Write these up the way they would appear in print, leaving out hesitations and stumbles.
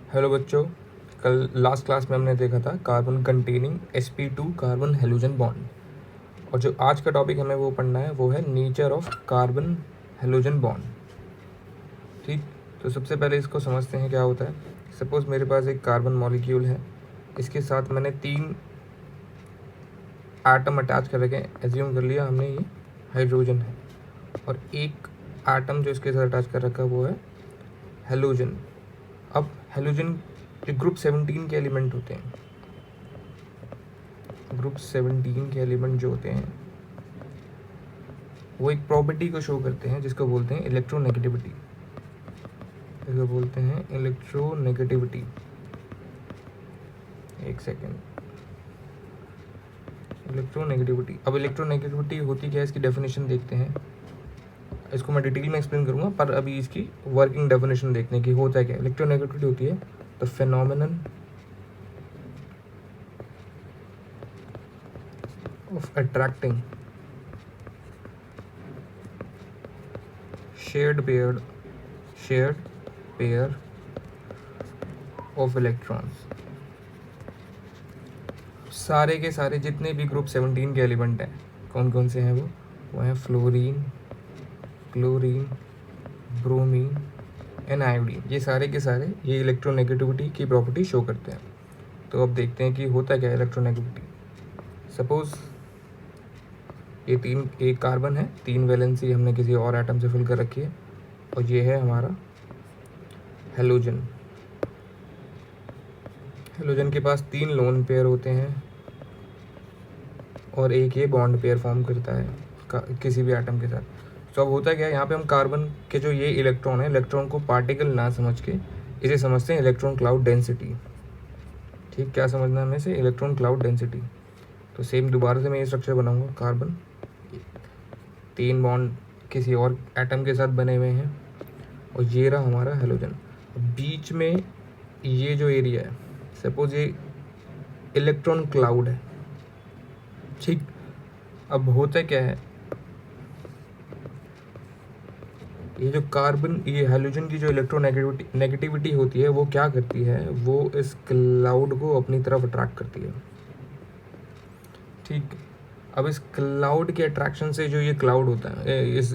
Hello बच्चों, कल last class में हमने देखा था carbon containing sp2 carbon halogen bond. और जो आज का टॉपिक हमें वो पढ़ना है वो है nature of carbon halogen bond. ठीक, तो सबसे पहले इसको समझते हैं क्या होता है। सपोज़ मेरे पास एक कार्बन मॉलिक्यूल है, इसके साथ मैंने 3 एटम अटैच कर रखे। एज्यूम कर लिया हमने ये हाइड्रोजन है, और एक एटम जो इसके साथ अटैच कर रखा है वो है हेलोजन। अब हेलोजन जो ग्रुप 17 के एलिमेंट होते हैं, ग्रुप 17 के एलिमेंट जो होते हैं वो एक प्रॉपर्टी को शो करते हैं जिसको बोलते हैं इलेक्ट्रोनेगेटिविटी। इसको बोलते हैं इलेक्ट्रोनेगेटिविटी। एक सेकेंड, इलेक्ट्रोनेगेटिविटी। अब इलेक्ट्रोनेगेटिविटी होती क्या है, इसकी डेफिनेशन देखते हैं। इसको मैं डिटेल में एक्सप्लेन करूंगा, पर अभी इसकी वर्किंग डेफिनेशन देखते हैं कि होता है क्या। इलेक्ट्रोनेगेटिविटी होती है the phenomenon of attracting shared pair of electrons। सारे के सारे जितने भी ग्रुप 17 के एलिमेंट हैं, कौन कौन से हैं वो हैं fluorine, chlorine, bromine and iodine. ये सारे के सारे ये इलेक्ट्रोनेगेटिविटी की प्रॉपर्टी शो करते हैं। तो अब देखते हैं कि होता क्या है इलेक्ट्रोनेगेटिविटी। सपोज ये एक कार्बन है, 3 वैलेंसी हमने किसी और एटम से फिल कर रखी है, और ये है हमारा हेलोजन। हेलोजन के पास 3 लोन पेयर होते हैं और एक ये बॉन्ड पेयर फॉर्म करता है किसी भी एटम के साथ। तो अब होता क्या है, यहाँ पे हम कार्बन के जो ये इलेक्ट्रॉन है, इलेक्ट्रॉन को पार्टिकल ना समझ के इसे समझते हैं इलेक्ट्रॉन क्लाउड डेंसिटी। ठीक, क्या समझना है हमें से, इलेक्ट्रॉन क्लाउड डेंसिटी। तो सेम दोबारा से मैं ये स्ट्रक्चर बनाऊंगा। कार्बन 3 बॉन्ड किसी और एटम के साथ बने हुए हैं, और ये रहा हमारा हेलोजन। बीच में ये जो एरिया है, सपोज ये इलेक्ट्रॉन क्लाउड है। ठीक, अब होता क्या है, ये जो कार्बन, ये हेलोजन की जो इलेक्ट्रोनेगेटिविटी होती है वो क्या करती है, वो इस क्लाउड को अपनी तरफ अट्रैक्ट करती है। ठीक, अब इस क्लाउड के अट्रैक्शन से जो ये क्लाउड होता है, इस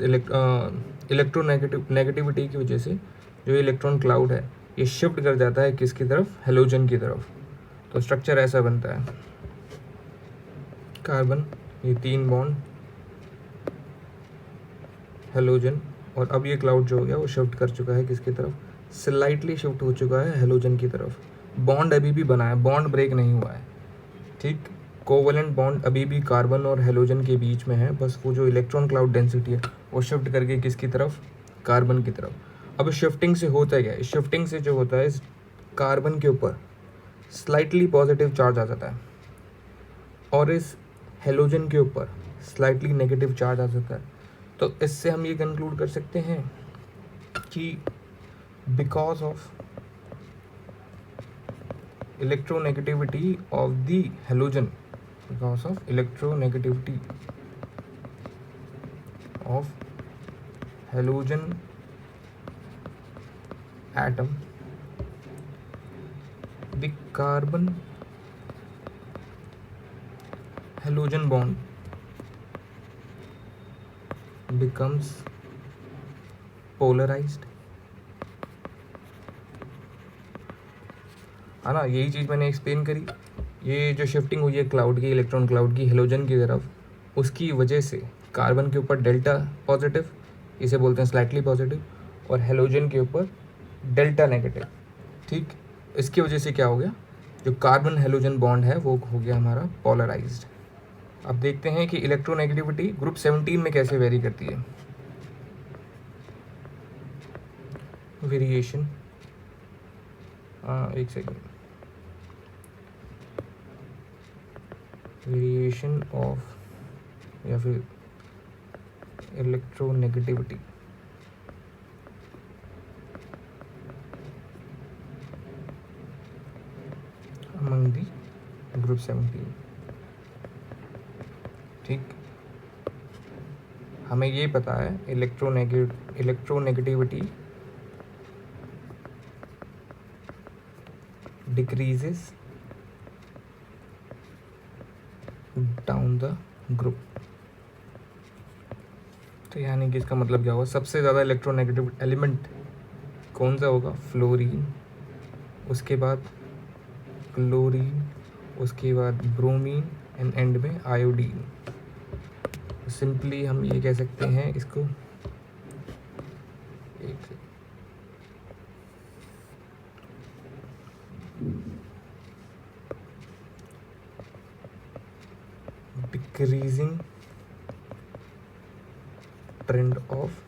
इलेक्ट्रोनेगेटिविटी की वजह से जो इलेक्ट्रॉन क्लाउड है ये शिफ्ट कर जाता है किसकी तरफ, हेलोजन की तरफ। तो स्ट्रक्चर ऐसा बनता है, कार्बन, ये 3 बॉन्ड, हेलोजन, और अब ये क्लाउड जो हो गया वो शिफ्ट कर चुका है किसकी तरफ, स्लाइटली शिफ्ट हो चुका है हेलोजन की तरफ। बॉन्ड अभी भी बना है, बॉन्ड ब्रेक नहीं हुआ है। ठीक, कोवलेंट बॉन्ड अभी भी कार्बन और हेलोजन के बीच में है, बस वो जो इलेक्ट्रॉन क्लाउड डेंसिटी है वो शिफ्ट करके किसकी तरफ, कार्बन की तरफ। अब शिफ्टिंग से होता है क्या, शिफ्टिंग से जो होता है इस कार्बन के ऊपर स्लाइटली पॉजिटिव चार्ज आ जाता है, और इस हेलोजन के ऊपर स्लाइटली नेगेटिव चार्ज आ जाता है। तो इससे हम ये कंक्लूड कर सकते हैं कि because of electronegativity of the halogen, because of electronegativity of halogen atom, the carbon halogen bond becomes polarized। है ना, यही चीज़ मैंने एक्सप्लेन करी। ये जो शिफ्टिंग हुई है क्लाउड की, इलेक्ट्रॉन क्लाउड की हेलोजन की तरफ, उसकी वजह से कार्बन के ऊपर डेल्टा पॉजिटिव, इसे बोलते हैं स्लाइटली पॉजिटिव, और हेलोजन के ऊपर डेल्टा नेगेटिव। ठीक, इसकी वजह से क्या हो गया, जो कार्बन हेलोजन बॉन्ड है वो हो गया हमारा पोलराइज्ड। अब देखते हैं कि इलेक्ट्रोनेगेटिविटी ग्रुप 17 में कैसे वेरी करती है। वेरिएशन, एक सेकेंड, वेरिएशन ऑफ या फिर इलेक्ट्रोनेगेटिविटी अमंग दी ग्रुप 17। ठीक, हमें ये पता है electronegativity decreases down the group. तो यानी कि इसका मतलब क्या होगा, सबसे ज़्यादा इलेक्ट्रोनेगेटिव एलिमेंट कौन सा होगा, फ्लोरीन, उसके बाद क्लोरीन, उसके बाद ब्रोमीन एंड एंड में आयोडीन। सिंपली हम ये कह सकते हैं इसको, एक डिक्रीजिंग ट्रेंड ऑफ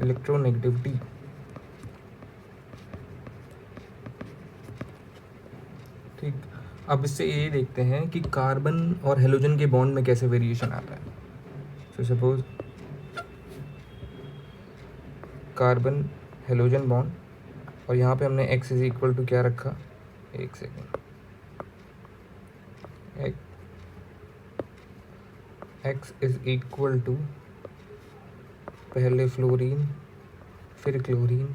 इलेक्ट्रोनेगेटिविटी। ठीक, अब इससे ये देखते हैं कि कार्बन और हेलोजन के बॉन्ड में कैसे वेरिएशन आता है। So suppose carbon halogen bond, और यहाँ पे हमने x इज इक्वल टू क्या रखा, एक second, x is equal to पहले फ्लोरीन, फिर क्लोरीन,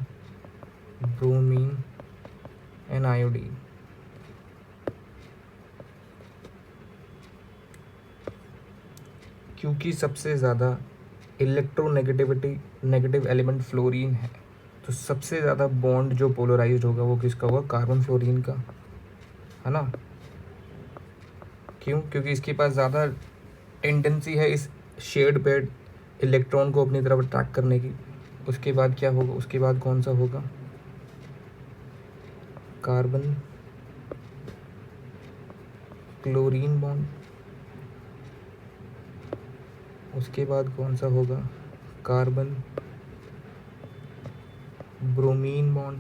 ब्रोमीन एंड आयोडीन। क्योंकि सबसे ज़्यादा नेगेटिव एलिमेंट फ्लोरीन है, तो सबसे ज़्यादा बॉन्ड जो पोलराइज्ड होगा वो किसका होगा, कार्बन फ्लोरीन का, है ना। क्यों, क्योंकि इसके पास ज़्यादा टेंडेंसी है इस शेयर्ड पेड इलेक्ट्रॉन को अपनी तरफ अट्रैक्ट करने की। उसके बाद क्या होगा, उसके बाद कौन सा होगा, कार्बन क्लोरीन बॉन्ड, उसके बाद कौन सा होगा, कार्बन ब्रोमीन बॉन्ड,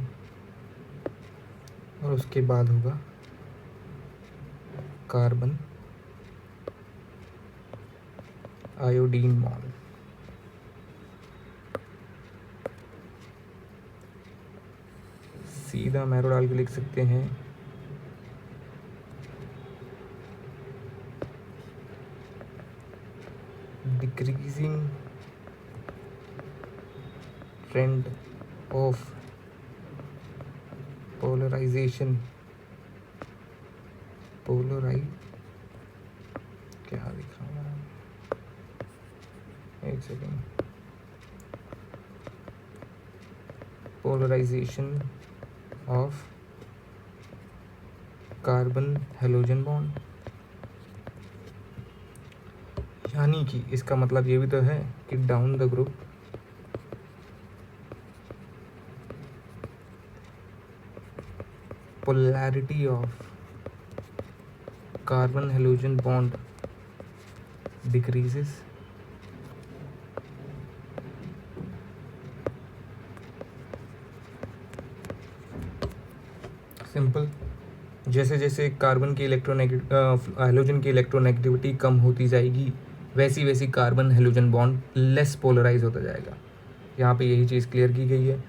और उसके बाद होगा कार्बन आयोडीन बॉन्ड। सीधा मैरो डाल के लिख सकते हैं डिक्रीजिंग ट्रेंड ऑफ पोलराइजेशन, क्या लिख रहा हूँ, एक second, polarization of carbon halogen bond. यानी कि इसका मतलब ये भी तो है कि down the group polarity of carbon halogen bond decreases simple. जैसे जैसे कार्बन की हेलोजन की इलेक्ट्रोनेगेटिविटी कम होती जाएगी, वैसी वैसी carbon halogen bond less polarize होता जाएगा। यहाँ पे यही चीज़ क्लियर की गई है।